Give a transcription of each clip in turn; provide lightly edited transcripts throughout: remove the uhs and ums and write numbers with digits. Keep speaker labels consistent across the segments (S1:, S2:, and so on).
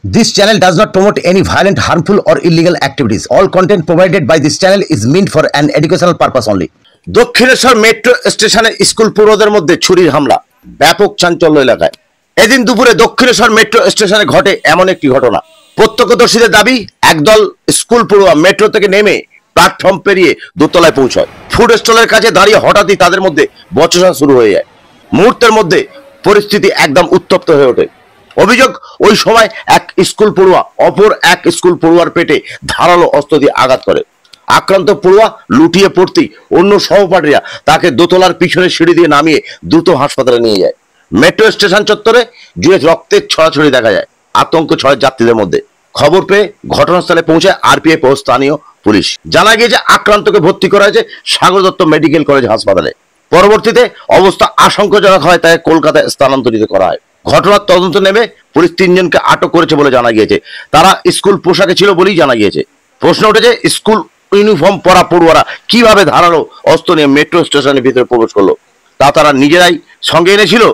S1: This channel does not promote any violent, harmful, or illegal activities. All content provided by this channel is meant for an educational purpose only. Dakshineswar metro স্টেশনে school পড়ুয়াদের মধ্যে ছুরির হামলা, ব্যাপক চাঞ্চল্য এলাকায়। এদিন দুপুরে দক্ষিণেশ্বর মেট্রো স্টেশনে ঘটে এমন একটি ঘটনা। প্রত্যক্ষদর্শীদের দাবি, একদল স্কুল পড়ুয়া মেট্রো থেকে নেমে প্ল্যাটফর্ম পেরিয়ে দোতলায় পৌঁছায়। ফুড স্টলের কাছে দাঁড়িয়ে হঠাৎই তাদের মধ্যে বচসা শুরু হয়ে যায়। মুহূর্তের মধ্যে পরিস্থিতি একদম উত্তপ্ত হয়ে ওঠে। অভিযোগ, ওই সময় এক স্কুল পড়ুয়া অপর এক স্কুল পড়ুয়ার পেটে ধারালো অস্ত্র দিয়ে আঘাত করে। আক্রান্ত পড়ুয়া লুটিয়ে পড়তেই অন্য সহপাঠীরা তাকে দোতলার পিছনে সিঁড়ি দিয়ে নামিয়ে দ্রুত হাসপাতালে নিয়ে যায়। মেট্রো স্টেশন চত্বরে জুড়ে রক্তের ছড়াছড়ি দেখা যায়। আতঙ্ক ছড়ায় যাত্রীদের মধ্যে। খবর পেয়ে ঘটনাস্থলে পৌঁছায় আরপিএফ ও স্থানীয় পুলিশ। জানা গিয়েছে আক্রান্তকে ভর্তি করা হয়েছে সাগর দত্ত মেডিকেল কলেজ হাসপাতালে। পরবর্তীতে অবস্থা আশঙ্কাজনক হয়, তাকে কলকাতায় স্থানান্তরিত করা হয়। ঘটনার তদন্ত নেমে পুলিশ 3 জনকে আটক করেছে বলে জানা গিয়েছে। তারা স্কুল পোশাকে ছিল বলেই জানা গিয়েছে। প্রশ্ন উঠেছে, স্কুল ইউনিফর্ম পরা পড়ুয়ারা কিভাবে ধারালো অস্ত্র নিয়ে মেট্রো স্টেশনের ভিতরে প্রবেশ করলো? তা তারা নিজেরাই সঙ্গে এনেছিল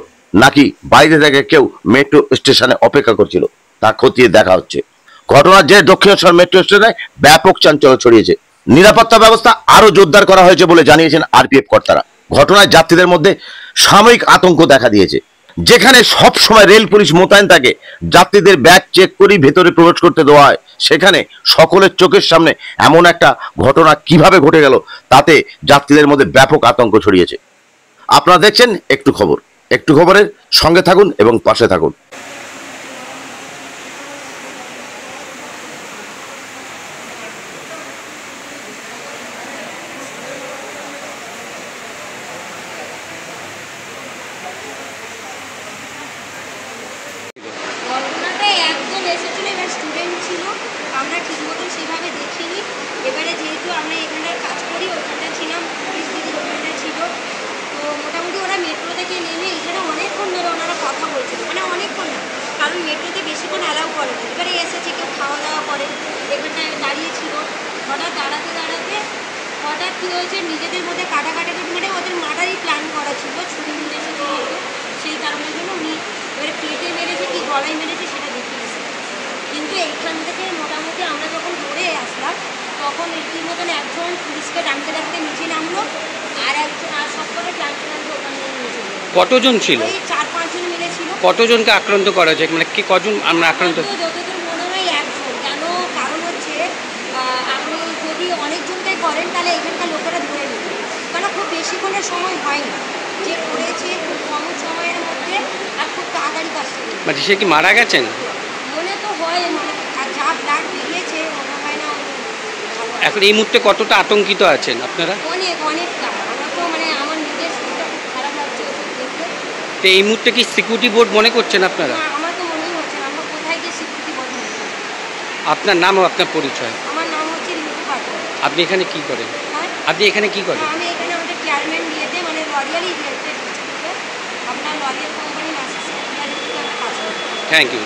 S1: নাকি বাইরে থেকে কেউ মেট্রো স্টেশনে অপেক্ষা করছিল, তা খতিয়ে দেখা হচ্ছে। ঘটনার যে দক্ষিণেশ্বর মেট্রো স্টেশনে ব্যাপক চাঞ্চল্য ছড়িয়েছে। নিরাপত্তা ব্যবস্থা আরো জোরদার করা হয়েছে বলে জানিয়েছেন আরপিএফ কর্তারা। ঘটনায় যাত্রীদের মধ্যে সাময়িক আতঙ্ক দেখা দিয়েছে। যেখানে সব সময় রেল পুলিশ মোতায়েন থাকে, যাত্রীদের ব্যাগ চেক করেই ভেতরে প্রবেশ করতে দেওয়া হয়, সেখানে সকলের চোখের সামনে এমন একটা ঘটনা কিভাবে ঘটে গেল, তাতে যাত্রীদের মধ্যে ব্যাপক আতঙ্ক ছড়িয়েছে। আপনারা দেখছেন একটু খবরের সঙ্গে থাকুন এবং পাশে থাকুন।
S2: ঘটনাটাই একজন এসেছিল, এবার স্টুডেন্ট ছিল, আমরা ঠিক মতন সেভাবে দেখিনি। এবারে যেহেতু আমরা এখানটায় কাজ করি, ওখানটা ছিলাম, পুলিশ দিদি ওখানটা ছিল, তো মোটামুটি ওরা মেট্রো থেকে নেমে এখানে অনেকক্ষণ ধরে ওনারা কথা বলছিল, মানে অনেকক্ষণ না, কারণ মেট্রোতে বেশিক্ষণ অ্যালাউ করে না। এবারে এসেছে, কেউ খাওয়া দাওয়া করে, এখানটায় দাঁড়িয়েছিল। হঠাৎ হঠাৎ কী হয়েছে, নিজেদের মধ্যে কাটাকাটি, মানে ওদের মার্ডারই প্ল্যান করা ছিল, ছুরি নিয়ে এসে সেই কারণের জন্য উনি এবারে পেটে মেরেছে কি গলায় মেরেছে সেটা দেখিয়েছে। কিন্তু এইখান থেকে মোটামুটি আমরা যখন ধরে আসলাম, তখন এটির মতন একজন পুলিশকে ডাকতে ডাকতে নিচে নামলো, আর একজন আর সব করে টানতে ওখানে নিচে।
S3: কতজন ছিল?
S2: ওই 4-5 জন মিলে ছিল।
S3: কতজনকে আক্রান্ত করা যায়, মানে কি কজন আমরা আক্রান্ত?
S2: যতদূর মনে হয় একজন। কেন, কারণ হচ্ছে আপনি যদি অনেকজনকে করেন তাহলে এখানকার লোকেরা ধরে নেবে, কারণ খুব বেশিক্ষণের সময় হয় না, যে করেছে খুব কম সময়ের মধ্যে আর খুব তাড়াতাড়ি কাজটা। মানে
S3: সে কি মারা গেছেন?
S2: মনে তো হয়, মানে যা ব্লাড বেরিয়েছে মনে হয় না।
S3: এখন এই মুহূর্তে কতটা আতঙ্কিত আছেন আপনারা?
S2: অনেকটা। আমরা তো মানে আমার নিজের শরীরটা খুব খারাপ লাগছে দেখতে।
S3: তো এই মুহূর্তে কি সিকিউরিটি বোর্ড মনে করছেন আপনারা?
S2: আমার তো মনেই হচ্ছে না, আমরা কোথায় গিয়ে সিকিউরিটি বোর্ড মনে করি।
S3: আপনার নাম ও আপনার পরিচয়?
S2: আমার নাম হচ্ছে রিঙ্কু পাত্র।
S3: আপনি এখানে কি করেন? আপনি এখানে কি করেন?
S2: আমি এখানে আমাদের চেয়ারম্যান দিয়েছে, মানে লরিয়ালই দিয়েছে, আপনার লরিয়াল কোম্পানির অ্যাসিস্ট্যান্ট কাজ করি।
S3: Thank you.